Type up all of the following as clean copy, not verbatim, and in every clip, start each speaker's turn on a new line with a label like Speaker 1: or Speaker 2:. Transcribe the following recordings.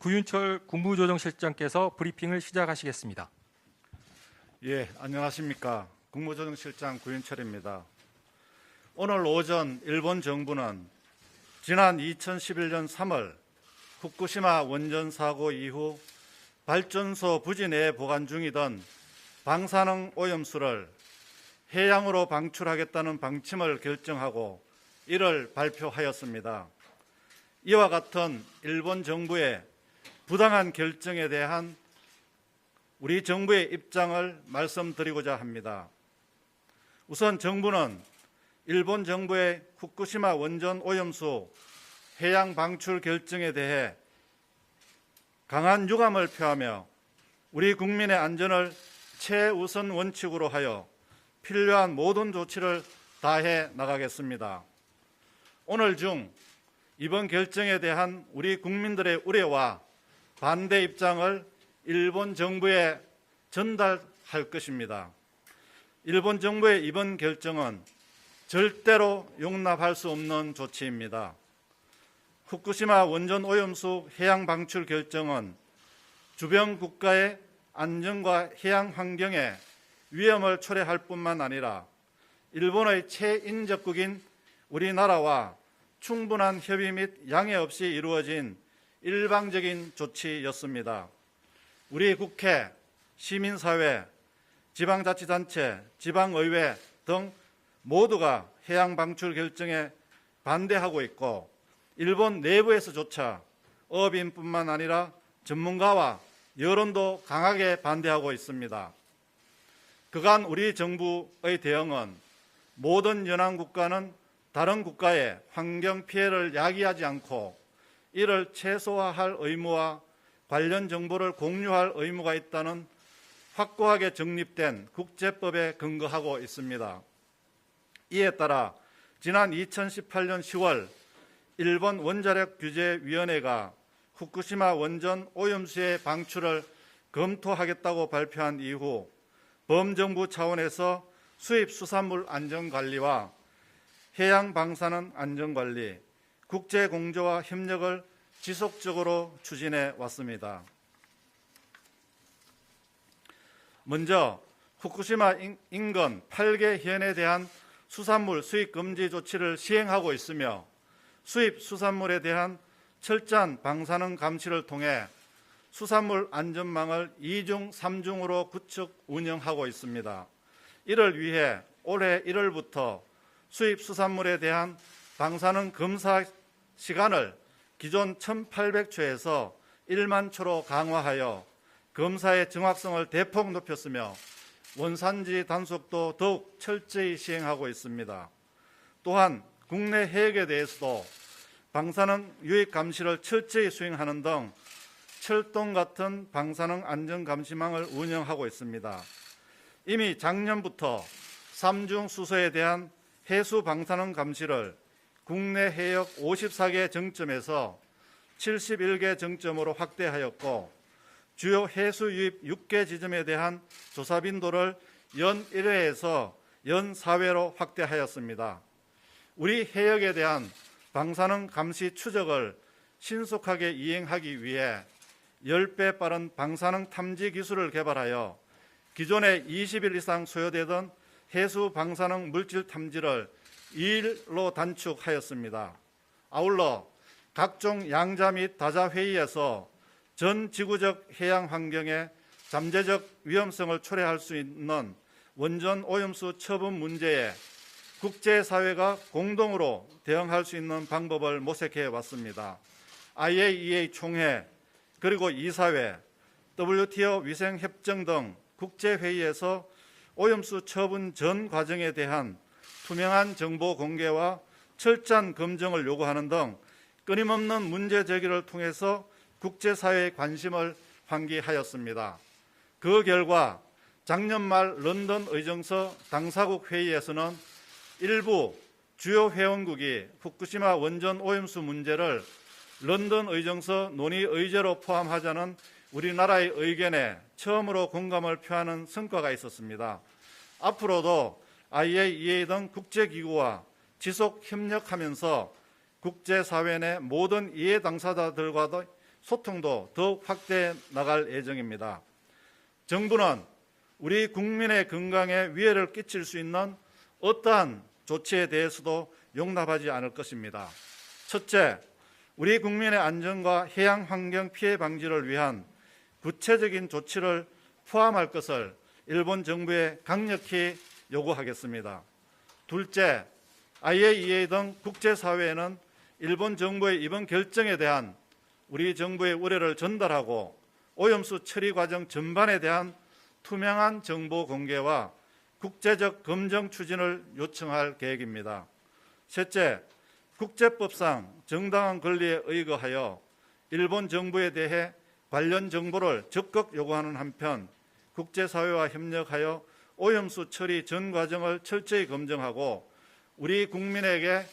Speaker 1: 구윤철 국무조정실장께서 브리핑을 시작하시겠습니다.
Speaker 2: 예, 안녕하십니까. 국무조정실장 구윤철입니다. 오늘 오전 일본 정부는 지난 2011년 3월 후쿠시마 원전 사고 이후 발전소 부지 내에 보관 중이던 방사능 오염수를 해양으로 방출하겠다는 방침을 결정하고 이를 발표하였습니다. 이와 같은 일본 정부의 부당한 결정에 대한 우리 정부의 입장을 말씀드리고자 합니다. 우선 정부는 일본 정부의 후쿠시마 원전 오염수 해양 방출 결정에 대해 강한 유감을 표하며 우리 국민의 안전을 최우선 원칙으로 하여 필요한 모든 조치를 다해 나가겠습니다. 오늘 중 이번 결정에 대한 우리 국민들의 우려와 반대 입장을 일본 정부에 전달할 것입니다. 일본 정부의 이번 결정은 절대로 용납할 수 없는 조치입니다. 후쿠시마 원전 오염수 해양 방출 결정은 주변 국가의 안전과 해양 환경에 위험을 초래할 뿐만 아니라 일본의 최인접국인 우리나라와 충분한 협의 및 양해 없이 이루어진 일방적인 조치였습니다. 우리 국회, 시민사회, 지방자치단체, 지방의회 등 모두가 해양 방출 결정에 반대하고 있고 일본 내부에서조차 업인뿐만 아니라 전문가와 여론도 강하게 반대하고 있습니다. 그간 우리 정부의 대응은 모든 연안국가는 다른 국가의 환경 피해를 야기하지 않고 이를 최소화할 의무와 관련 정보를 공유할 의무가 있다는 확고하게 정립된 국제법에 근거하고 있습니다. 이에 따라 지난 2018년 10월 일본 원자력 규제위원회가 후쿠시마 원전 오염수의 방출을 검토하겠다고 발표한 이후 범정부 차원에서 수입 수산물 안전관리와 해양 방사능 안전관리, 국제공조와 협력을 지속적으로 추진해 왔습니다. 먼저 후쿠시마 인근 8개 현에 대한 수산물 수입 금지 조치를 시행하고 있으며 수입 수산물에 대한 철저한 방사능 감시를 통해 수산물 안전망을 2중, 3중으로 구축 운영하고 있습니다. 이를 위해 올해 1월부터 수입 수산물에 대한 방사능 검사 시간을 기존 1,800초에서 1만 초로 강화하여 검사의 정확성을 대폭 높였으며 원산지 단속도 더욱 철저히 시행하고 있습니다. 또한 국내 해역에 대해서도 방사능 유입 감시를 철저히 수행하는 등 철동 같은 방사능 안전 감시망을 운영하고 있습니다. 이미 작년부터 3중 수소에 대한 해수 방사능 감시를 국내 해역 54개 정점에서 71개 정점으로 확대하였고 주요 해수 유입 6개 지점에 대한 조사 빈도를 연 1회에서 연 4회로 확대하였습니다. 우리 해역에 대한 방사능 감시 추적을 신속하게 이행하기 위해 10배 빠른 방사능 탐지 기술을 개발하여 기존에 20일 이상 소요되던 해수 방사능 물질 탐지를 2일로 단축하였습니다. 아울러 각종 양자 및 다자 회의에서 전 지구적 해양 환경에 잠재적 위험성을 초래할 수 있는 원전 오염수 처분 문제에 국제사회가 공동으로 대응할 수 있는 방법을 모색해 왔습니다. IAEA 총회 그리고 이사회, WTO 위생협정 등 국제회의에서 오염수 처분 전 과정에 대한 투명한 정보 공개와 철저한 검증을 요구하는 등 끊임없는 문제 제기를 통해서 국제사회의 관심을 환기하였습니다. 그 결과 작년 말 런던 의정서 당사국 회의에서는 일부 주요 회원국이 후쿠시마 원전 오염수 문제를 런던 의정서 논의 의제로 포함하자는 우리나라의 의견에 처음으로 공감을 표하는 성과가 있었습니다. 앞으로도 IAEA 등 국제기구와 지속 협력하면서 국제사회 내 모든 이해 당사자들과도 소통도 더욱 확대해 나갈 예정입니다. 정부는 우리 국민의 건강에 위해를 끼칠 수 있는 어떠한 조치에 대해서도 용납하지 않을 것입니다. 첫째, 우리 국민의 안전과 해양 환경 피해 방지를 위한 구체적인 조치를 포함할 것을 일본 정부에 강력히 요구하겠습니다. 둘째, IAEA 등 국제사회에는 일본 정부의 이번 결정에 대한 우리 정부의 우려를 전달하고 오염수 처리 과정 전반에 대한 투명한 정보 공개와 국제적 검증 추진을 요청할 계획입니다. 셋째, 국제법상 정당한 권리에 의거하여 일본 정부에 대해 관련 정보를 적극 요구하는 한편 국제사회와 협력하여 오염수 처리 전 과정을 철저히 검증하고 우리 국민에게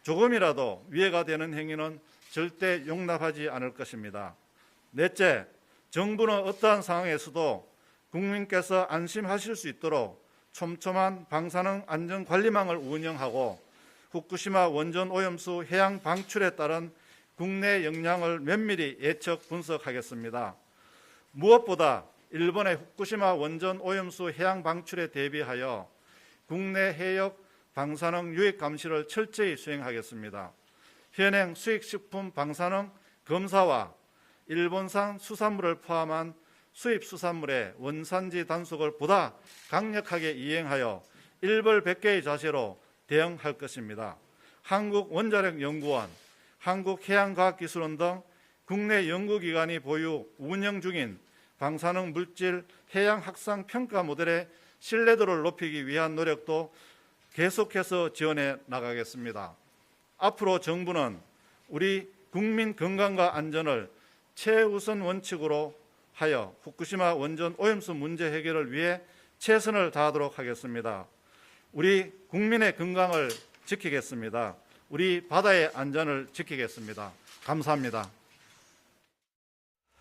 Speaker 2: 조금이라도 위해가 되는 행위는 절대 용납하지 않을 것입니다. 넷째, 정부는 어떠한 상황에서도 국민께서 안심하실 수 있도록 촘촘한 방사능 안전관리망을 운영하고 후쿠시마 원전 오염수 해양 방출에 따른 국내 영향을 면밀히 예측 분석하겠습니다. 무엇보다 일본의 후쿠시마 원전 오염수 해양 방출에 대비하여 국내 해역 방사능 유입 감시를 철저히 수행하겠습니다. 현행 수입식품 방사능 검사와 일본산 수산물을 포함한 수입 수산물의 원산지 단속을 보다 강력하게 이행하여 일벌백계의 자세로 대응할 것입니다. 한국원자력연구원, 한국해양과학기술원 등 국내 연구기관이 보유 운영 중인 방사능 물질 해양 확산 평가 모델의 신뢰도를 높이기 위한 노력도 계속해서 지원해 나가겠습니다. 앞으로 정부는 우리 국민 건강과 안전을 최우선 원칙으로 하여 후쿠시마 원전 오염수 문제 해결을 위해 최선을 다하도록 하겠습니다. 우리 국민의 건강을 지키겠습니다. 우리 바다의 안전을 지키겠습니다. 감사합니다.